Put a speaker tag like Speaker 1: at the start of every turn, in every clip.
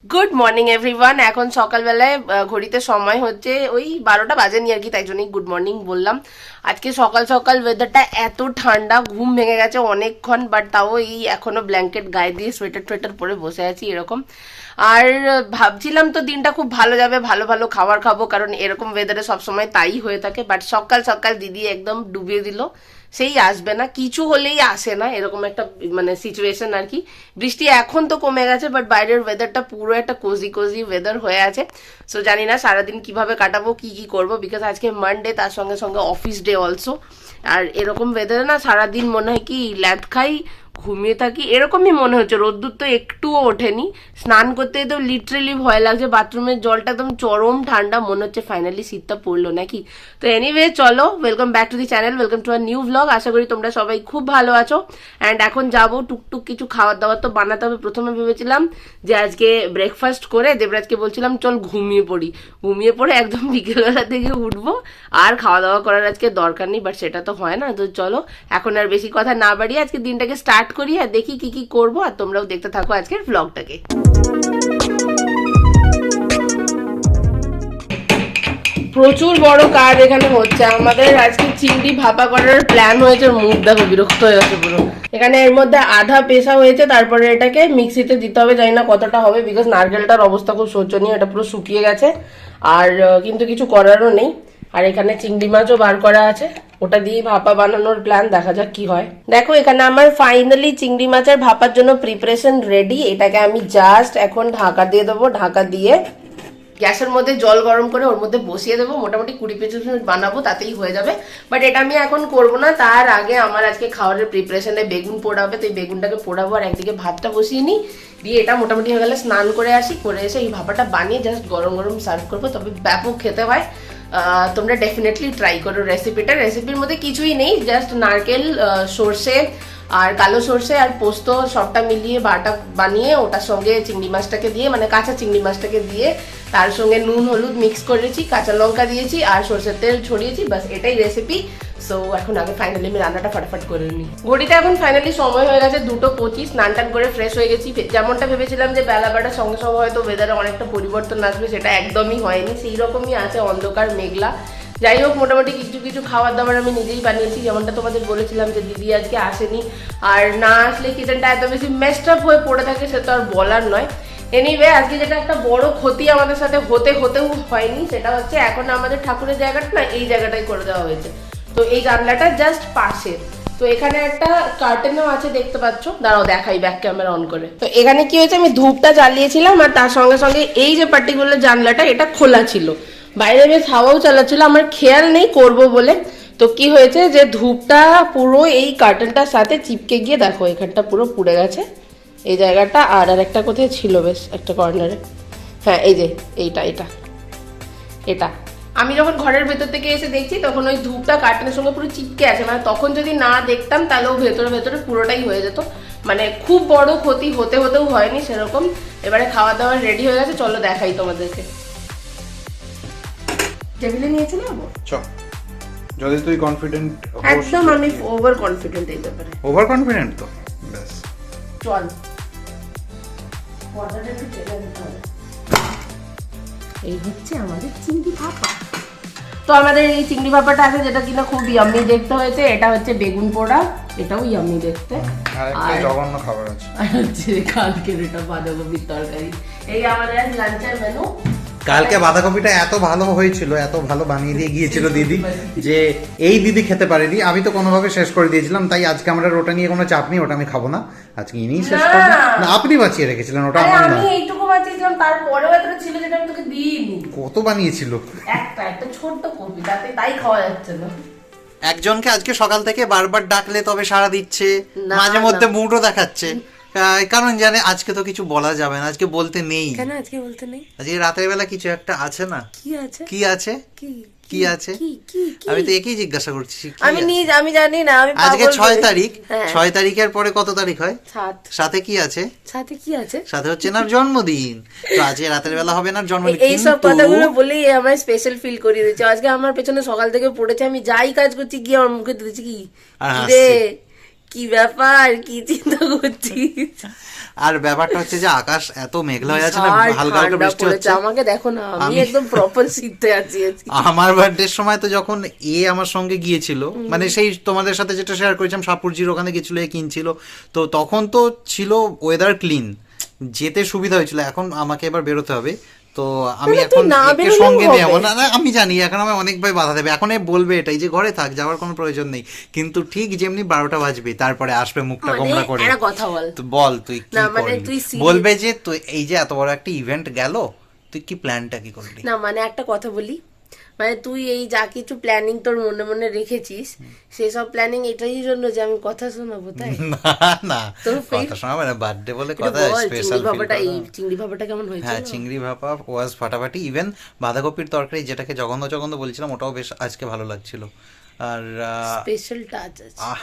Speaker 1: Good morning everyone. এখন সকালবেলায় ঘড়িতে সময় হচ্ছে ওই 12টা বাজেনি আর কি, তাই জন্যই গুড মর্নিং বললাম। আজকে সকাল সকাল ওয়েদারটা এত ঠান্ডা, ঘুম ভেঙে গেছে অনেকক্ষণ, বাট তাও এই এখনো ব্ল্যাঙ্কেট গায়ে দিয়ে সোয়েটার টোয়েটার পরে বসে আছি এরকম। আর ভাবছিলাম তো দিনটা খুব ভালো যাবে, ভালো ভালো খাবার খাবো, কারণ এরকম ওয়েদারে সবসময় তাই হয়ে থাকে। বাট সকাল সকাল দিদি একদম ডুবিয়ে দিল, সেই আসবে না, কিছু হলেই আসে না, এরকম একটা মানে সিচুয়েশন আর কি। বৃষ্টি এখন তো কমে গেছে, বাট বাইরের ওয়েদারটা পুরো একটা কোজি কোজি ওয়েদার হয়ে আছে। সো জানি না সারাদিন কিভাবে কাটাবো, কি কি করবো, বিকজ আজকে মানডে, তার সঙ্গে সঙ্গে অফিস ডে অলসো। আর এরকম ওয়েদারে না সারাদিন মনে হয় কি ল্যাদ খাই, ঘুমিয়ে থাকি, এরকমই মনে হচ্ছে। রোদ্দুর তো একটুও ওঠেনি, স্নান করতে তো লিটারেলি ভয় লাগছে, বাথরুমের জলটা একদম চরম ঠান্ডা, মনে হচ্ছে ফাইনালি শীতটা পড়লো নাকি। তো এনিওয়ে চলো, welcome back to the channel, welcome to our new blog. আশা করি তোমরা সবাই খুব ভালো আছো। অ্যান্ড এখন যাবো টুকটুক কিছু খাবার দাবার তো বানাতে হবে। প্রথমে ভেবেছিলাম যে আজকে ব্রেকফাস্ট করে দেবরাজকে বলছিলাম চল ঘুমিয়ে পড়ি, ঘুমিয়ে পড়ে একদম বিকেলবেলা থেকে উঠবো, আর খাওয়া দাওয়া করার আজকে দরকার নেই, বাট সেটা তো হয় না। তো চলো এখন আর বেশি কথা না বাড়িয়ে আজকে দিনটাকে স্টার্ট করি, আর দেখি কি কি করবো, আর তোমরাও দেখতে থাকো আজকের ব্লগটাকে। প্রচুর বড় কাজ এখানে হচ্ছে আমাদের। আজকে চিংড়ি ভাপা করার প্ল্যান হয়েছে, মুখ দেখো বিরক্ত হয়ে গেছে পুরো। এখানে এর মধ্যে আধা পেশা হয়েছে, তারপরে এটাকে মিক্সিতে দিতে হবে, জানি না কতটা হবে, বিকজ নারকেলটার অবস্থা খুব শোচনীয়, এটা পুরো শুকিয়ে গেছে। আর কিন্তু কিছু করারও নেই। আর এখানে চিংড়ি মাছও বার করা আছে, ওটা দিয়ে ভাপা বানানোর প্ল্যান, দেখা যাক কি হয়। দেখো এখানে আমার ফাইনালি চিংড়ি মাছের ভাপার জন্য প্রিপারেশন রেডি। এটাকে আমি জাস্ট এখন ঢাকা দিয়ে দেবো, ঢাকা দিয়ে গ্যাসের মধ্যে জল গরম করে ওর মধ্যে বসিয়ে দেবো, মোটামুটি 20-25 মিনিট বানাবো, তাতেই হয়ে যাবে। বাট এটা আমি এখন করবো না, তার আগে আমার আজকে খাবারের প্রিপারেশনে বেগুন পোড়া হবে, তো এই বেগুনটাকে পোড়াবো, আর একদিকে ভাতটা বসিয়ে নিই, দিয়ে এটা মোটামুটি হয়ে গেলে স্নান করে আসি, করে এসে এই ভাপাটা বানিয়ে জাস্ট গরম গরম সার্ভ করবো, তবে ব্যাপক খেতে হয়। তোমরা ডেফিনেটলি ট্রাই করো রেসিপিটা। রেসিপির মধ্যে কিছুই নেই, জাস্ট নারকেল, সর্ষে আর কালো সর্ষে আর পোস্ত সবটা মিলিয়ে বাটা বানিয়ে ওটার সঙ্গে চিংড়ি মাছটাকে দিয়ে, মানে কাঁচা চিংড়ি মাছটাকে দিয়ে, তার সঙ্গে নুন হলুদ মিক্স করেছি, কাঁচা লঙ্কা দিয়েছি আর সর্ষের তেল ছড়িয়েছি, বাস এটাই রেসিপি। সো এখন আগে ফাইনালি আমি রান্নাটা ফটাফট করে নিই। ঘড়িতে এখন ফাইনালি সময় হয়ে গেছে 2:25, স্নান টান করে ফ্রেশ হয়ে গেছি। যেমনটা ভেবেছিলাম যে বেলা বাটার সঙ্গে সঙ্গে হয়তো ওয়েদারে অনেকটা পরিবর্তন আসবে, সেটা একদমই হয়নি, সেই রকমই আছে, অন্ধকার মেঘলা। যাই হোক, মোটামুটি কিছু কিছু খাবার দাবার আমি নিজেই বানিয়েছি, যেমনটা তোমাদের বলেছিলাম যে দিদি আজকে আসেনি, আর না আসলে কিচেনটা এত বেশি মেস্ট আপ হয়ে পড়ে থাকে সে তো আর বলার নয়। এনিওয়ে আজকে যেটা একটা বড় ক্ষতি আমাদের সাথে হতেও হয়নি, সেটা হচ্ছে এখন আমাদের ঠাকুরের জায়গাটা না এই জায়গাটাই করে দেওয়া হয়েছে। তো এই জানলাটা জাস্ট পাশে, তো এখানে একটা কার্টেনও আছে দেখতে পাচ্ছ, দাঁড়াও দেখাই ব্যাক ক্যামেরা অন করে। তো এখানে কি হয়েছে, আমি ধূপটা জ্বালিয়েছিলাম, আর তার সঙ্গে সঙ্গে এই যে পার্টিকুলার জানলাটা এটা খোলা ছিল, বাইরে বেশ হাওয়াও চালাচ্ছিল, আমার খেয়াল নেই করব বলে। তো কি হয়েছে যে ধূপটা পুরো এই কার্টেনটার সাথে চিপকে গিয়ে দেখো এখানটা পুরো পুড়ে গেছে, এই জায়গাটা। আর একটা কোথায় ছিল বেশ একটা কর্নারে, হ্যাঁ এই যে এইটা এটা এটা আমি যখন ঘরের ভেতর থেকে এসে দেখছি তখন ওই ধূপটা কার্টেনের সঙ্গে পুরো চিপকে আছে, মানে তখন যদি না দেখতাম তাহলেও ভেতরে ভেতরে পুরোটাই হয়ে যেত। মানে খুব বড় ক্ষতি হতেও হয়নি সেরকম। এবারে খাওয়া দাওয়া রেডি হয়ে গেছে, চলো দেখাই তোমাদেরকে। টেবিলে নিয়েছি না
Speaker 2: যদি তুই কনফিডেন্ট,
Speaker 1: একদম আমি ওভার কনফিডেন্ট এই ব্যাপারে।
Speaker 2: ওভার কনফিডেন্ট তো ব্যাস
Speaker 1: চল পর্দাটা একটু টেনে দিতে হবে। এই হচ্ছে আমাদের চিংড়ি ভাপা। তো আমাদের এই চিংড়ি ভাপাটা আছে, যেটা কিনা খুব ইয়াম্মি দেখতে হয়েছে। এটা হচ্ছে বেগুন পোড়া, এটাও ইয়াম্মি দেখতে।
Speaker 2: আর একটা জঘন্য খাবার আছে,
Speaker 1: আর হচ্ছে কালকের এটা বাঁধাকপির তরকারি। এই আমাদের আজ লাঞ্চের মেনু।
Speaker 3: কালকে বাঁধাকপিটা এত ভালো হয়েছিল, এত ভালো বানিয়ে দিয়ে গিয়েছিল দিদি, যে এই দিদি খেতে পারেনি, আমি তো কোনোভাবে শেষ করে দিয়েছিলাম। তাই আজকে আমরা ওটা নিয়ে কোনো চাপ নেই, ওটা আমি খাবো না, আজকে ইনিই শেষ করবেন। না আপনি বাঁচিয়ে রেখেছিলেন, ওটা আমার না।
Speaker 1: আমি এইটুকু বাঁচিয়েছিলাম, তারপরেও এতটা ছিল যেটা আমি তোকে দিইনি।
Speaker 3: কত বানিয়েছিল?
Speaker 1: একটা ছোট্ট কপি, তাই খাওয়া যাচ্ছে না।
Speaker 3: একজনকে আজকে সকাল থেকে বারবার ডাকলে তবে সাড়া দিচ্ছে,
Speaker 1: না,
Speaker 3: মাঝে মধ্যে মুডও দেখাচ্ছে, কারণ জানে আজকে তো কিছু বলা যাবে না, আজকে বলতে নেই।
Speaker 1: কেন আজকে বলতে নেই?
Speaker 3: আজকে রাতের বেলা কিছু একটা আছে না?
Speaker 1: কি আছে?
Speaker 3: কি আছে? কি আছে?
Speaker 1: কি
Speaker 3: আমি তো একই জিজ্ঞাসা করছি।
Speaker 1: আমি জানি না, আমি
Speaker 3: আজকে
Speaker 1: পাগল
Speaker 3: 6
Speaker 1: হয়ে-
Speaker 3: তারিখ,
Speaker 1: হ্যাঁ।
Speaker 3: 6 তারিখের পরে কত তারিখ হয়?
Speaker 1: 7।
Speaker 3: সাথে কি আছে?
Speaker 1: সাথে কি আছে?
Speaker 3: সাথে হচ্ছে না জন্মদিন। তো আজকে রাতের বেলা হবে না জন্মদিন,
Speaker 1: এই সব
Speaker 3: কিন্তু
Speaker 1: কথাগুলো বলেই আমার স্পেশাল ফিল করিয়ে দিচ্ছে। আজকে আমার পেছনে সকাল থেকে পড়েছে, আমি যাই কাজ করছি গিয়ে আমার মুখে দিচ্ছি কি
Speaker 3: আর
Speaker 1: রে,
Speaker 3: হাসছে।
Speaker 1: কি ব্যাপার, কি চিন্তা করছিস?
Speaker 3: আর ব্যাপারটা হচ্ছে যে আকাশ এত মেঘলা হয়ে আছে না,
Speaker 1: আর
Speaker 3: হালকা হালকা
Speaker 1: ঠান্ডা
Speaker 3: বৃষ্টি
Speaker 1: পড়েছে,
Speaker 3: হচ্ছে।
Speaker 1: আমাকে দেখো না, আমি
Speaker 3: আমি-
Speaker 1: একদম প্রপার শীতে আছি আজকে।
Speaker 3: আমার বার্থডের সময় তো যখন আমার সঙ্গে গিয়েছিল, মানে সেই তোমাদের সাথে যেটা শেয়ার করেছিলাম সাপুরজির ওখানে গেছিল, কিনছিল, তো তখন তো ছিল ওয়েদার ক্লিন, যেতে সুবিধা হয়েছিল। এখন আমাকে এবার বেরোতে হবে, তো আমি
Speaker 1: না, তুই
Speaker 3: এখন
Speaker 1: না
Speaker 3: একে
Speaker 1: বেরোলেও
Speaker 3: সঙ্গে
Speaker 1: হবে।
Speaker 3: নেব না। না, আমি জানি এখন আমায় অনেক ভাই বাধা দেবে, এখন বলবে এটাই যে ঘরে থাক, যাওয়ার কোনো প্রয়োজন নেই, কিন্তু ঠিক যেমনি 12টা বাজবে তারপরে আসবে মুখটা
Speaker 1: মানে
Speaker 3: গোমরা করে।
Speaker 1: একটা কথা বল,
Speaker 3: তো বল তুই কি
Speaker 1: না, মানে
Speaker 3: করলি?
Speaker 1: তুই serious-
Speaker 3: বলবে যে তুই এই যে এত বড় একটা ইভেন্ট গেল, তুই কি প্ল্যানটা কি করলি?
Speaker 1: না মানে একটা কথা বলি, মানে তুই এই যা কিছু প্ল্যানিং তোর মনে মনে রেখেছিস, সেসব প্ল্যানিং এটাই জন্য যে আমি কথা শোনাবো, তাই?
Speaker 3: না না,
Speaker 1: তো
Speaker 3: কথা শোনা মানে বার্থডে বলে
Speaker 1: একটু
Speaker 3: কথা,
Speaker 1: বল,
Speaker 3: স্পেশাল
Speaker 1: চিংড়ি ভাপাটা, এই চিংড়ি ভাপাটা কেমন হয়েছে?
Speaker 3: হ্যাঁ, চিংড়ি ভাপা ওয়াজ ফাটাফাটি। ইভেন বাঁধাকপির তরকারি যেটাকে জঘন্য জঘন্য বলছিলাম, ওটাও বেশ আজকে ভালো লাগছিল। আর
Speaker 1: স্পেশাল টাচ আছে।
Speaker 3: আহ,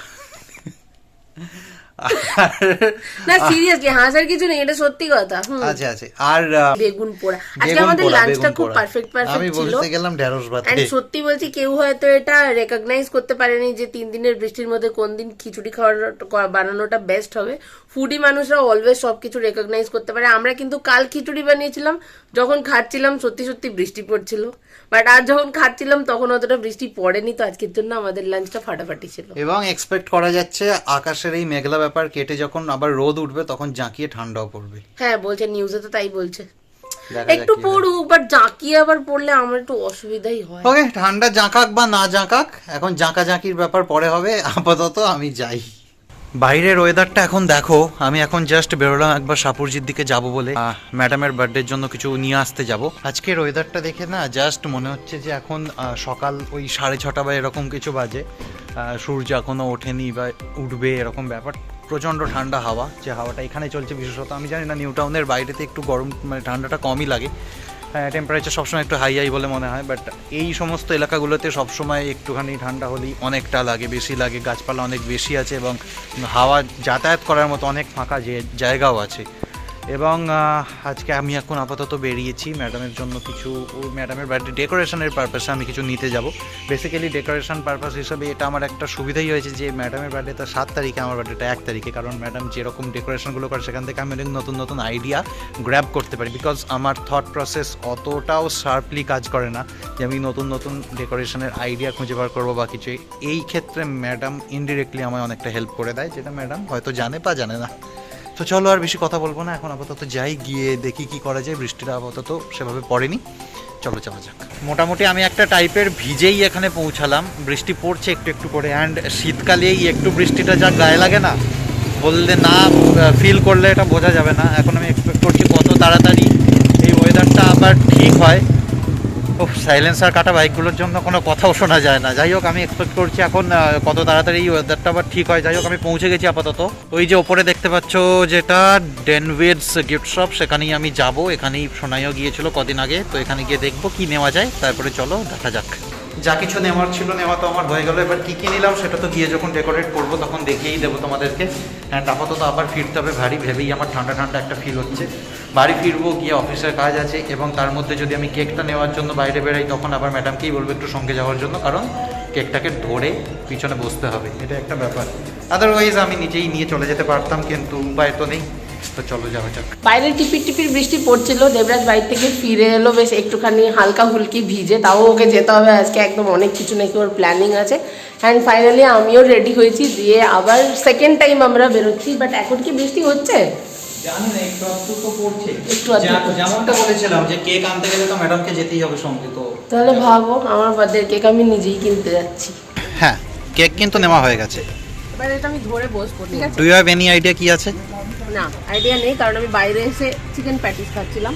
Speaker 1: না সিরিয়াসলি হাসার কিছু নেই, এটা সত্যি কথা।
Speaker 3: আছে আছে। আর
Speaker 1: বেগুন পোড়া, আজকে
Speaker 3: বেগুন
Speaker 1: আমাদের
Speaker 3: পোড়া,
Speaker 1: লাঞ্চটা
Speaker 3: বেগুন
Speaker 1: খুব
Speaker 3: পোড়া।
Speaker 1: পারফেক্ট
Speaker 3: আমি
Speaker 1: পারফেক্ট ছিল।
Speaker 3: বলতে গেলাম ঢেঁড়স ভাত।
Speaker 1: And সত্যি বলছি, কেউ হয়তো এটা রেকগনাইজ করতে পারেনি যে 3 দিনের বৃষ্টির মধ্যে কোন দিন খিচুড়ি বানানোটা বেস্ট হবে। ফুডি মানুষরা অলওয়েজ সবকিছু রেকগনাইজ করতে পারে। আমরা কিন্তু কাল খিচুড়ি বানিয়েছিলাম, যখন খাচ্ছিলাম সত্যি সত্যি বৃষ্টি পড়ছিল, বাট আজ যখন খাচ্ছিলাম তখন অতটা বৃষ্টি পড়েনি, তো আজকের জন্য আমাদের লাঞ্চটা ফাটাফাটি ছিল।
Speaker 3: এবং এক্সপেক্ট করা যাচ্ছে আকাশের এই মেঘলা ব্যাপার কেটে যখন আবার রোদ উঠবে তখন জাঁকিয়ে ঠান্ডাও পড়বে।
Speaker 1: হ্যাঁ বলছে, নিউজে তো তাই বলছে।
Speaker 3: দেখা যাক
Speaker 1: একটু
Speaker 3: কি হয়।
Speaker 1: পড়ুক, বাট জাঁকিয়ে আবার পড়লে আমার একটু অসুবিধাই হয়।
Speaker 3: ওকে, ঠান্ডা জাঁকাক বা না জাঁকাক, এখন জাঁকা জাঁকির ব্যাপার পরে হবে, আপাতত আমি যাই। বাইরের ওয়েদারটা এখন দেখো, আমি এখন জাস্ট বেরোলাম একবার সাপুরজির দিকে যাব বলে, ম্যাডামের বার্থডের জন্য কিছু নিয়ে আসতে যাব। আজকের ওয়েদারটা দেখে না জাস্ট মনে হচ্ছে যে এখন সকাল ওই 6:30 বা এরকম কিছু বাজে, সূর্য এখনো ওঠেনি বা উঠবে এরকম ব্যাপার। প্রচণ্ড ঠান্ডা হাওয়া, যে হাওয়াটা এখানে চলছে বিশেষত, আমি জানি না নিউ টাউনের বাইরেতে একটু গরম, মানে ঠান্ডাটা কমই লাগে, টেম্পারেচার সবসময় একটু হাই হাই বলে মনে হয়, বাট এই সমস্ত এলাকাগুলোতে সবসময় একটুখানি ঠান্ডা হলেই অনেকটা লাগে, বেশি লাগে। গাছপালা অনেক বেশি আছে এবং হাওয়া যাতায়াত করার মতো অনেক ফাঁকা যে জায়গাও আছে। এবং আজকে আমি এখন আপাতত বেরিয়েছি ম্যাডামের জন্য কিছু, ম্যাডামের বার্থডে ডেকোরেশনের পারপাসে আমি কিছু নিতে যাব। বেসিক্যালি ডেকোরেশন পারপাস হিসাবে এটা আমার একটা সুবিধাই হয়েছে যে ম্যাডামের বার্থডেটা 7 তারিখে, আমার বার্থডেটা 1 তারিখে, কারণ ম্যাডাম যেরকম ডেকোরেশনগুলো করে সেখান থেকে আমি অনেক নতুন নতুন আইডিয়া গ্র্যাব করতে পারি, বিকজ আমার থট প্রসেস অতটাও শার্পলি কাজ করে না যে আমি নতুন নতুন ডেকোরেশনের আইডিয়া খুঁজে বার করবো বা কিছু। এই ক্ষেত্রে ম্যাডাম ইনডিরেক্টলি আমায় অনেকটা হেল্প করে দেয়, যেটা ম্যাডাম হয়তো জানে বা জানে না। তো চলো আর বেশি কথা বলবো না, এখন আপাতত যাই, গিয়ে দেখি কি করা যায়। বৃষ্টিটা আপাতত সেভাবে পড়েনি, চলো যাওয়া যাক। মোটামুটি আমি একটা টাইপের ভিজেই এখানে পৌঁছালাম, বৃষ্টি পড়ছে একটু একটু করে, অ্যান্ড শীতকালেই একটু বৃষ্টিটা যা গায়ে লাগে না, বললে না ফিল করলে এটা বোঝা যাবে না। এখন আমি এক্সপেক্ট করছি কত তাড়াতাড়ি এই ওয়েদারটা আবার ঠিক হয়। ও সাইলেন্সার কাটা বাইকগুলোর জন্য কোনো কথাও শোনা যায় না। যাই হোক, আমি এক্সপেক্ট করছি এখন কত তাড়াতাড়ি এই ওয়েদারটা আবার ঠিক হয়। যাই হোক, আমি পৌঁছে গেছি আপাতত। ওই যে ওপরে দেখতে পাচ্ছ যেটা ডেনভিডস গিফট শপ, সেখানেই আমি যাব। এখানেই সোনাইও গিয়েছিল কদিন আগে, তো এখানে গিয়ে দেখবো কি নেওয়া যায়, তারপরে চলো দেখা যাক। যা কিছু নেওয়ার ছিল নেওয়া তো আমার হয়ে গেল, এবার কী কী নিলাম সেটা তো গিয়ে যখন ডেকোরেট করবো তখন দেখিয়েই দেবো তোমাদেরকে। অ্যান্ড আপাতত আবার ফিরতে হবে বাড়ি, ভেবেই আমার ঠান্ডা ঠান্ডা একটা ফিল হচ্ছে। বাড়ি ফিরবো, গিয়ে অফিসের কাজ আছে, এবং তার মধ্যে যদি আমি কেকটা নেওয়ার জন্য বাইরে বেরাই তখন আবার ম্যাডামকেই বলবো একটু সঙ্গে যাওয়ার জন্য, কারণ কেকটাকে ধরে পিছনে বসতে হবে, এটা একটা ব্যাপার। আদারওয়াইজ আমি নিজেই নিয়ে চলে যেতে পারতাম, কিন্তু উপায় তো নেই। তো চলো যাওয়া যাক।
Speaker 1: বাইরে টিপির টিপির বৃষ্টি পড়ছিল, দেবরাজ বাইরে থেকে ফিরে এলো বেশ একটুখানি হালকা হুলকি ভিজে, তাও ওকে যেতে হবে আজকে, একদম অনেক কিছু নাকি ওর প্ল্যানিং আছে। অ্যান্ড ফাইনালি আমিও রেডি হয়েছি, দিয়ে আবার সেকেন্ড টাইম আমরা বেরোচ্ছি। বাট এখন কি বৃষ্টি হচ্ছে?
Speaker 3: জানি না, একটু আধটু তো পড়ছে।
Speaker 1: একটু আধটু পড়ছে।
Speaker 3: যেমনটা বলেছিলাম যে কেক আনতে গেলে তো ম্যাডামকে যেতেই হবে সঙ্গে, তো
Speaker 1: তাহলে ভাবো, আমার বার্থডে কেক আমি নিজেই কিনতে যাচ্ছি।
Speaker 3: হ্যাঁ, কেক কিন্তু নেওয়া হয়ে গেছে।
Speaker 1: এবার এটা আমি ধরে বসবো, ঠিক আছে?
Speaker 3: Do you have any idea কি আছে?
Speaker 1: না আইডিয়া নেই, কারণ আমি বাইরে এসে চিকেন প্যাটিস খাচ্ছিলাম।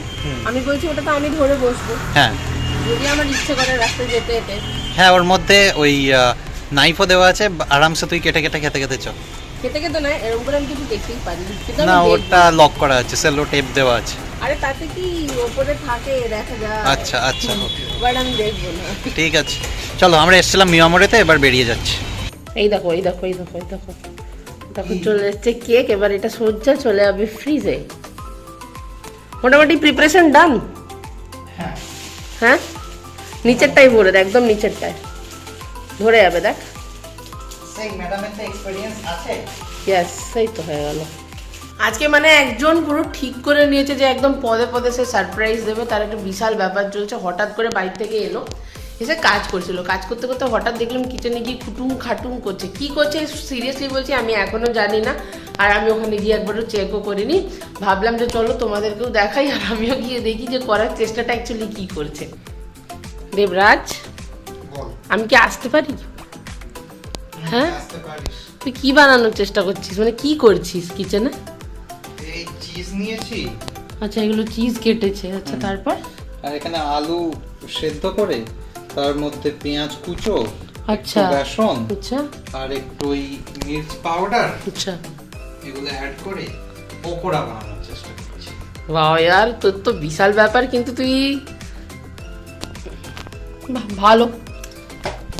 Speaker 1: আমি বলছি ওটা তো আমি ধরে বসবো,
Speaker 3: হ্যাঁ
Speaker 1: যদি আমার ইচ্ছে করে রাস্তায় যেতে যেতে।
Speaker 3: হ্যাঁ, ওর মধ্যে ওই নাইফও দেওয়া আছে, আরামসে তুই কেটে কেটে খেতে খেতে চল।
Speaker 1: খেতে খেতে নয়, এরকম করে আমি কিছু দেখতেই পারি, কিন্তু
Speaker 3: না,
Speaker 1: আমি দেখবো।
Speaker 3: ওটা লক করা আছে, সেলো টেপ দেওয়া আছে।
Speaker 1: আরে তাতে কি ওপরে থাকে দেখা যায়।
Speaker 3: আচ্ছা আচ্ছা,
Speaker 1: বাট আমি দেখবো না।
Speaker 3: ঠিক আছে, চলো আমরা এসেছিলাম মিয়ামরেতে, এবার বেরিয়ে যাচ্ছি।
Speaker 1: এই দেখো এই দেখো এই দেখো এই দেখো, তখন চলে যাচ্ছে কেক। এবার এটা সজ্জা চলে যাবে ফ্রিজে। মোটামুটি প্রিপারেশন ডান। হ্যাঁ, নিচেরটাই ভরে দেখ, একদম নিচেরটায় ধরে যাবে, দেখ।
Speaker 3: সেই ম্যাডামের তো এক্সপেরিয়েন্স আছে।
Speaker 1: ইয়েস, সেই তো হয়ে গেল। আজকে মানে একজন পুরো ঠিক করে নিয়েছে যে একদম পদে পদে সে সারপ্রাইজ দেবে, তার একটা বিশাল ব্যাপার চলছে। হঠাৎ করে বাইরে থেকে এলো, এসে কাজ করছিল, কাজ করতে করতে হঠাৎ দেখলাম কিচেনে গিয়ে খুটুম খাটুম করছে। কি করছে সিরিয়াসলি বলছি আমি এখনো জানি না, আর আমি ওখানে গিয়ে একবারও চেকও করিনি। ভাবলাম যে চলো তোমাদেরকেও দেখাই, আর আমিও গিয়ে দেখি যে করার চেষ্টাটা অ্যাকচুয়ালি কি করছে। দেবরাজ, আমি কি আসতে পারি? হ্যাঁ, তুই কি বানানোর চেষ্টা করছিস, মানে কি করছিস কিচেনে?
Speaker 3: এই চিজ নিয়েছি।
Speaker 1: আচ্ছা, এগুলো চিজ কেটেছে। আচ্ছা, তারপর?
Speaker 3: আর এখানে আলু সেদ্ধ করে তার মধ্যে পেঁয়াজ কুচো,
Speaker 1: আচ্ছা,
Speaker 3: বেসন,
Speaker 1: আচ্ছা,
Speaker 3: আর একটু ওই মির্চ পাউডার,
Speaker 1: আচ্ছা।
Speaker 3: এগুলো অ্যাড করে পকোড়া বানানোর চেষ্টা করছি।
Speaker 1: বাহ यार, তোর তো বিশাল ব্যাপার, কিন্তু তুই বাহ, ভালো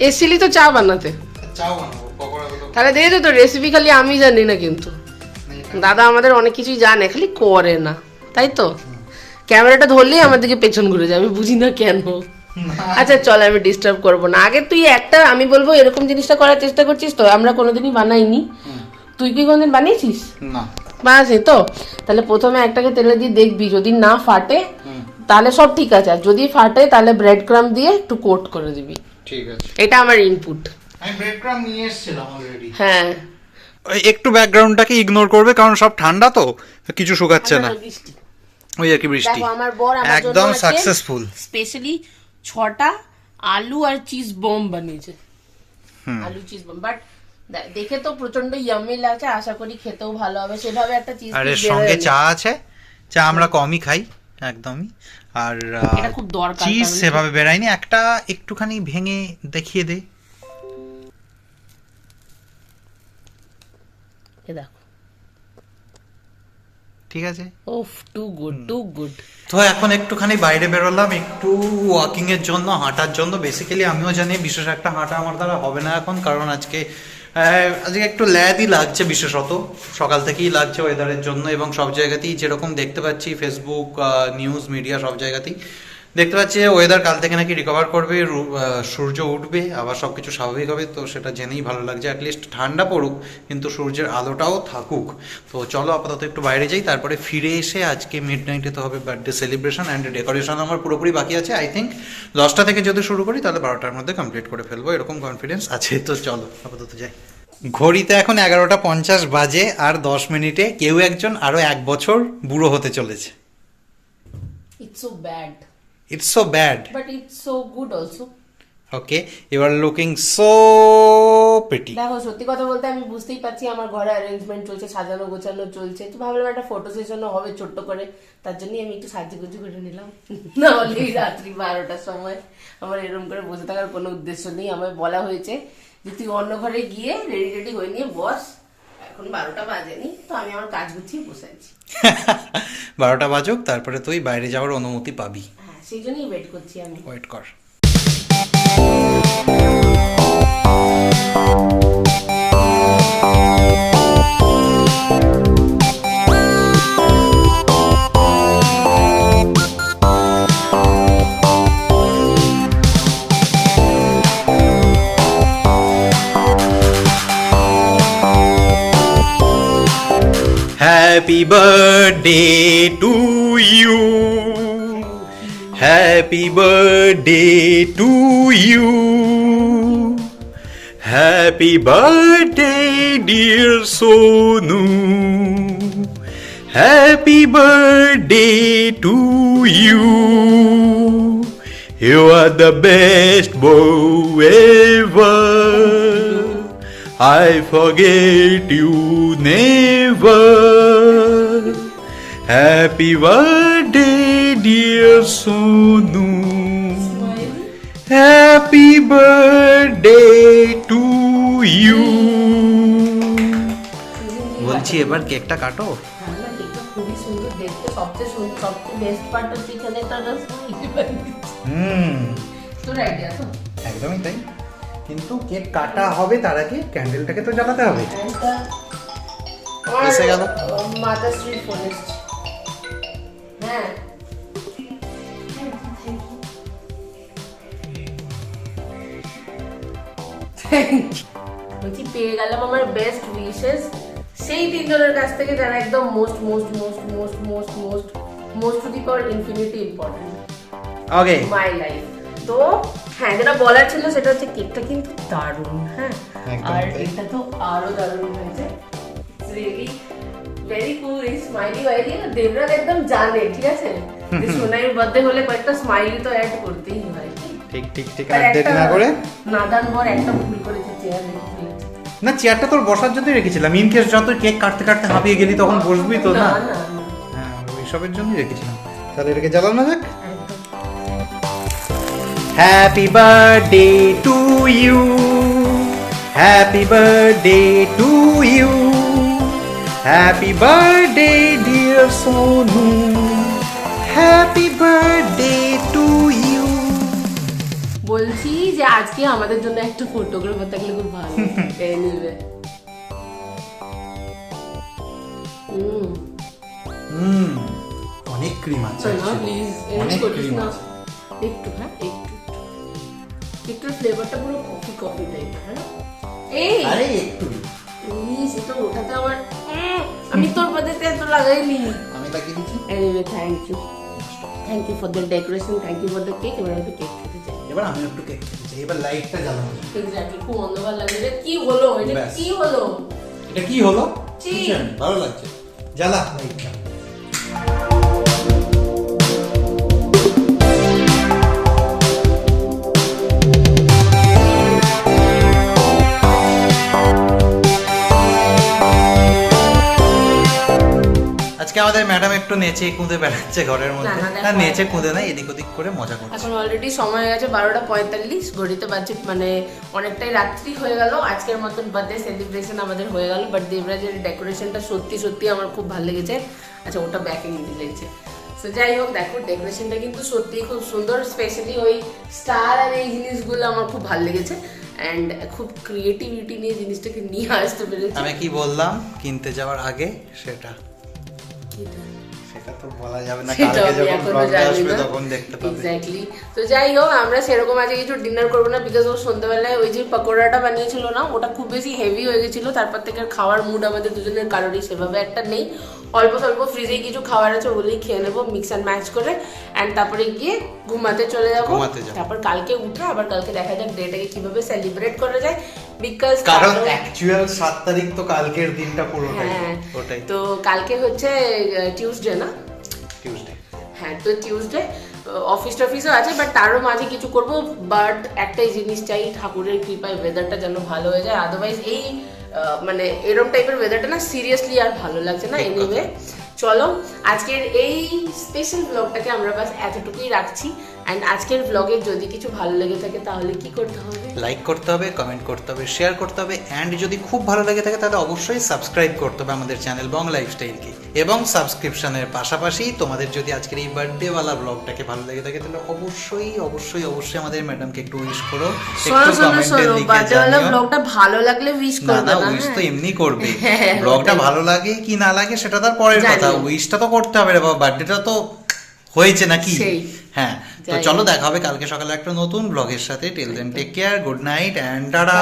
Speaker 1: এসছিলি তো চা বানাতে।
Speaker 3: চাও বানাবো পকোড়াগুলো।
Speaker 1: তাহলে দেখে তো রেসিপি খালি আমি জানি না, কিন্তু দাদা আমাদের অনেক কিছুই জানে, খালি করে না, তাই তো? ক্যামেরাটা ধরলেই আমার দিকে পেছন ঘুরে যায়, আমি বুঝি না কেন। আচ্ছা চল, আমি ডিস্টার্ব করবো না। আগে তুই একটা, আমি বলবো এরকম জিনিসটা করার চেষ্টা করছিস তো, আমরা কোনোদিনই বানাইনি। তুই কি কোনোদিন বানিয়েছিস?
Speaker 3: না।
Speaker 1: বানাসি তো? তাহলে প্রথমে একটাকে তেলে দিয়ে দেখবি, যদি না ফাটে তাহলে সব ঠিক আছে, আর যদি ফাটে তাহলে ব্রেড ক্রাম দিয়ে একটু কোট করে দিবি।
Speaker 3: ঠিক আছে,
Speaker 1: এটা আমার ইনপুট।
Speaker 3: আমি ব্রেড ক্রাম নিয়ে এসেছিলাম অলরেডি।
Speaker 1: হ্যাঁ,
Speaker 2: একটু ব্যাকগ্রাউন্ডটাকে ইগনোর করবে, কারণ সব ঠান্ডা তো কিছু শুকাচ্ছে না,
Speaker 1: বৃষ্টি।
Speaker 2: ওই আর কি বৃষ্টি।
Speaker 1: দেখো আমার বর আমার জন্য
Speaker 2: একদম সাকসেসফুল।
Speaker 1: স্পেশালি 6টা আলু আর চিজ বম বানিয়েছে। আলু চিজ বম, বাট দেখে তো প্রচন্ড ইয়ামি লাগছে, আশা করি খেতেও ভালো হবে। সেভাবে একটা চিজ
Speaker 3: আর এর সঙ্গে চা আছে, চা আমরা কমই খাই একদমই। আর
Speaker 1: এটা খুব দরকার,
Speaker 3: চিজ সেভাবে বেরায়নি, একটা একটুখানি ভেঙে দেখিয়ে দে।
Speaker 1: দেখো,
Speaker 3: ঠিক আছে।
Speaker 1: ওফ, টু গুড, টু গুড।
Speaker 3: তো এখন একটুখানি বাইরে বেরোলাম একটু ওয়াকিং এর জন্য, হাঁটার জন্য। বেসিক্যালি আমিও জানি বিশেষ একটা হাঁটা আমার দ্বারা হবে না এখন, কারণ আজকে একটু ল্যাদই লাগছে, বিশেষত সকাল থেকেই লাগছে ওয়েদারের জন্য। এবং সব জায়গাতেই যেরকম দেখতে পাচ্ছি, ফেসবুক, নিউজ মিডিয়া, সব জায়গাতেই দেখতে পাচ্ছি ওয়েদার কাল থেকে নাকি রিকভার করবে, সূর্য উঠবে, আবার সব কিছু স্বাভাবিক হবে। তো সেটা জেনেই ভালো লাগছে, অ্যাটলিস্ট ঠান্ডা পড়ুক কিন্তু সূর্যের আলোটাও থাকুক। তো চলো আপাতত একটু বাইরে যাই, তারপরে ফিরে এসে আজকে মিড নাইটে তো হবে বার্থডে সেলিব্রেশন অ্যান্ড ডেকোরেশন আমার পুরোপুরি বাকি আছে। আই থিঙ্ক 10টা থেকে যদি শুরু করি তাহলে 12টার মধ্যে কমপ্লিট করে ফেলবো, এরকম কনফিডেন্স আছে। তো চলো আপাতত যাই। ঘড়িতে এখন 11:50 বাজে, আর 10 মিনিটে কেউ একজন আরো 1 বছর বুড়ো হতে চলেছে।
Speaker 1: It's so bad,
Speaker 3: it's so bad,
Speaker 1: but it's so good also.
Speaker 3: Okay, you are looking so pretty.
Speaker 1: দেখো সত্যি কথা বলতে আমি বুঝতেই পারছি আমার ঘরে অ্যারেঞ্জমেন্ট চলছে, সাজানো গোছানো চলছে, তো ভাবলাম একটা ফটো সেশনও হবে ছোট্ট করে, তার জন্যই আমি একটু সাজুগুজু করে নিলাম। না হলে রাত্রি 12টার সময় আমার এরকম করে বসে থাকার কোনো উদ্দেশ্য নেই। আমায় বলা হয়েছে যে তুই অন্য ঘরে গিয়ে রেডি রেডি হয়ে নিয়ে বস, এখন 12টা বাজেনি, তো আমি আমার কাজ গুছিয়ে বসে আছি।
Speaker 3: 12টা বাজুক, তারপরে তুই বাইরে যাওয়ার অনুমতি পাবি।
Speaker 1: হ্যাঁ, সেই জন্যই ওয়েট করছি আমি।
Speaker 3: ওয়েট কর। Happy birthday to you. Happy birthday to you. Happy birthday dear Sonu. Happy birthday to you. You are the best boy ever. I forget you never. Happy birthday dear Sonu. Happy birthday to you. বলছি এবার কেকটা কাটো।
Speaker 1: হ্যাঁ, না, কেকটা খুবই সুন্দর দেখতে, সবচেয়ে বেস্ট পার্ট হচ্ছে এখানে একটা তোর আইডিয়া তো
Speaker 3: একদমই তাই, কিন্তু কেক কাটা হবে তার আগে ক্যান্ডেলটাকে তো জ্বালাতে হবে। এসে গেল
Speaker 1: মাতা শ্রী ফোন এসছে। হ্যাঁ, বলছি পেয়ে গেলাম আমার বেস্ট উইশেস সেই তিনজনের কাছ থেকে যারা একদম most most most most most most most to the power infinity important
Speaker 3: okay
Speaker 1: my life. তো হ্যাঁ, যেটা বলার ছিল সেটা হচ্ছে কেকটা কিন্তু দারুণ, হ্যাঁ,
Speaker 3: একদম
Speaker 1: আর
Speaker 3: তাই।
Speaker 1: এটা তো আরো দারুণ হয়েছে। রিয়েলি ভেরি কুল। এই স্মাইলি ওয়াইলি না দেবরাজ একদম জানে, ঠিক আছে, যে সোনাইয়ের বার্থডে হলে কয়েকটা স্মাইলি তো অ্যাড করতেই হয়।
Speaker 3: ঠিক ঠিক ঠিক,
Speaker 1: আর
Speaker 3: আর দেরি না করে।
Speaker 1: নাদান বর একটা ভুল করেছে, চেয়ার রেখে ফেলেছে।
Speaker 3: না, চেয়ারটা তোর বসার জন্যই রেখেছিলাম, ইন কেস যত কেক কাটতে কাটতে হাঁপিয়ে গেলি তখন বসবি তো না।
Speaker 1: না, না, না,
Speaker 3: হ্যাঁ, ওইসবের জন্যই রেখেছিলাম। তাহলে এটাকে জ্বালাও না যাক।
Speaker 1: একদম।
Speaker 3: Happy birthday to you, happy birthday to you, happy birthday dear Sonu, happy birthday to you.
Speaker 1: বলছি যে আজকে আমাদের জন্য একটা ফটোগ্রাফার থাকলে খুব ভালো নিবে।
Speaker 3: অনেক ক্রিম আছে,
Speaker 1: প্লিজ
Speaker 3: অনেক ক্রিম আছে।
Speaker 1: একটু, হ্যাঁ, একটু একটু ফ্লেভারটা পুরো কফি কফি টাইপ, হ্যাঁ। এই
Speaker 3: আরে একটু
Speaker 1: প্লিজ, এটা ওঠাতে আমার আমি তোর বাদেতে এত লাগাইনি।
Speaker 3: আমি লাগিয়ে দিচ্ছি।
Speaker 1: Anyway thank you for the decoration, thank you for the cake. এবার আমি কেক খেতে চাই।
Speaker 3: এবার আমি একটু কেক খেতে চাই। এবার লাইটটা জ্বালানো যাক।
Speaker 1: এক্স্যাক্টলি, খুব অন্ধকার লাগছে। এটা কি হলো? এটা
Speaker 3: ব্যাস।
Speaker 1: কি হলো?
Speaker 3: এটা কি হলো?
Speaker 1: চি।
Speaker 3: কিচেন, ভালো লাগছে। জ্বালা লাইটটা। আজকে আমাদের ম্যাডাম একটু নেচে কুঁদে বেড়াচ্ছে ঘরের মধ্যে।
Speaker 1: না, দেখো,
Speaker 3: না, নেচে কুঁদে না, এদিক ওদিক করে মজা করছে।
Speaker 1: এখন অলরেডি সময় হয়ে গেছে 12:45, ঘড়িতে বাজে মানে অনেকটাই রাত্রি হয়ে গেল। আজকের মতন বার্থডে সেলিব্রেশন আমাদের হয়ে গেল, বাট দেবরাজের ডেকোরেশনটা সত্যি সত্যি আমার খুব ভালো লেগেছে। আচ্ছা, ওটা ব্যাকে নিতে লেগেছে। সো যাই হোক, দেখো ডেকোরেশনটা কিন্তু সত্যিই খুব সুন্দর, স্পেশালি ওই স্টার আর এই জিনিসগুলো আমার খুব ভালো লেগেছে। অ্যান্ড খুব ক্রিয়েটিভিটি নিয়ে জিনিসটাকে নিয়ে আসতে পেরেছি।
Speaker 3: আমি কি বললাম কিনতে যাওয়ার আগে সেটা
Speaker 1: এটা
Speaker 3: সেটা তো বলা যাবে না,
Speaker 1: সেটা
Speaker 3: কালকে
Speaker 1: আমি
Speaker 3: যখন
Speaker 1: এখনো
Speaker 3: ব্লগটা
Speaker 1: জানি
Speaker 3: আসবে
Speaker 1: না।
Speaker 3: তখন দেখতে পাবে।
Speaker 1: এক্স্যাক্টলি। তো যাই হোক, আমরা সেরকম আজকে কিছু ডিনার করবো না, বিকজ ও সন্ধ্যাবেলায় ওই যে পকোড়াটা বানিয়েছিল না, ওটা খুব বেশি হেভি হয়ে গেছিল। তারপর থেকে আর খাওয়ার মুড আমাদের দুজনের কারোরই সেভাবে একটা নেই। অল্প স্বল্প ফ্রিজে কিছু খাবার আছে, ওগুলোই খেয়ে নেবো মিক্স অ্যান্ড ম্যাচ করে, অ্যান্ড তারপরে গিয়ে ঘুমাতে চলে যাবো। তারপর কালকে উঠে আবার কালকে দেখা যাক ডেটাকে কিভাবে সেলিব্রেট করা যায়, বিকজ
Speaker 3: কারণ অ্যাকচুয়াল 7 তারিখ তো কালকের দিনটা পুরোটাই।
Speaker 1: হ্যাঁ,
Speaker 3: ওটাই
Speaker 1: তো কালকে হচ্ছে টিউসডে না?
Speaker 3: টিউসডে।
Speaker 1: হ্যাঁ, তো টিউসডে অফিস টফিসও আছে, বাট তারও মাঝে কিছু করব। বাট একটাই জিনিস চাই, ঠাকুরের কৃপায় ওয়েদারটা যেন ভালো হয়ে যায়। আদারওয়াইজ এই মানে এরকম টাইপের ওয়েদারটা না সিরিয়াসলি আর ভালো লাগছে না। এনিওয়ে, চলো আজকের এই স্পেশাল ব্লগটাকে আমরা বাস এতটুকুই রাখছি। অ্যান্ড আজকের ব্লগে যদি কিছু ভালো লেগে থাকে তাহলে কি করতে হবে?
Speaker 3: লাইক করতে হবে, কমেন্ট করতে হবে, শেয়ার করতে হবে, অ্যান্ড যদি খুব ভালো লেগে থাকে তাহলে অবশ্যই সাবস্ক্রাইব করতে হবে আমাদের চ্যানেল বং লাইফস্টাইলকে। এবং সাবস্ক্রিপশনের পাশাপাশি তোমাদের যদি আজকের এই বার্থডেওয়ালা ব্লগটাকে ভালো লেগে থাকে তাহলে অবশ্যই অবশ্যই অবশ্যই আমাদের ম্যাডামকে একটু উইশ করো, একটু কমেন্টে লিখে
Speaker 1: বার্থডে
Speaker 3: জানিও।
Speaker 1: ব্লগটা ভালো লাগলে উইশ
Speaker 3: না
Speaker 1: করবে
Speaker 3: না,
Speaker 1: না?
Speaker 3: উইশ তো
Speaker 1: হ্যাঁ।
Speaker 3: এমনি করবে। ব্লগটা ভালো লাগে কি না লাগে সেটা তার পরের
Speaker 1: জানি।
Speaker 3: কথা, উইশটা তো করতে হবে রে বাবা, বার্থডেটা তো হয়েছে নাকি।
Speaker 1: সেই।
Speaker 3: হ্যাঁ, তো
Speaker 1: যাই
Speaker 3: চলো
Speaker 1: হোক।
Speaker 3: দেখা হবে কালকে সকালে একটা নতুন ব্লগের সাথে। Till then take care, good night and tata.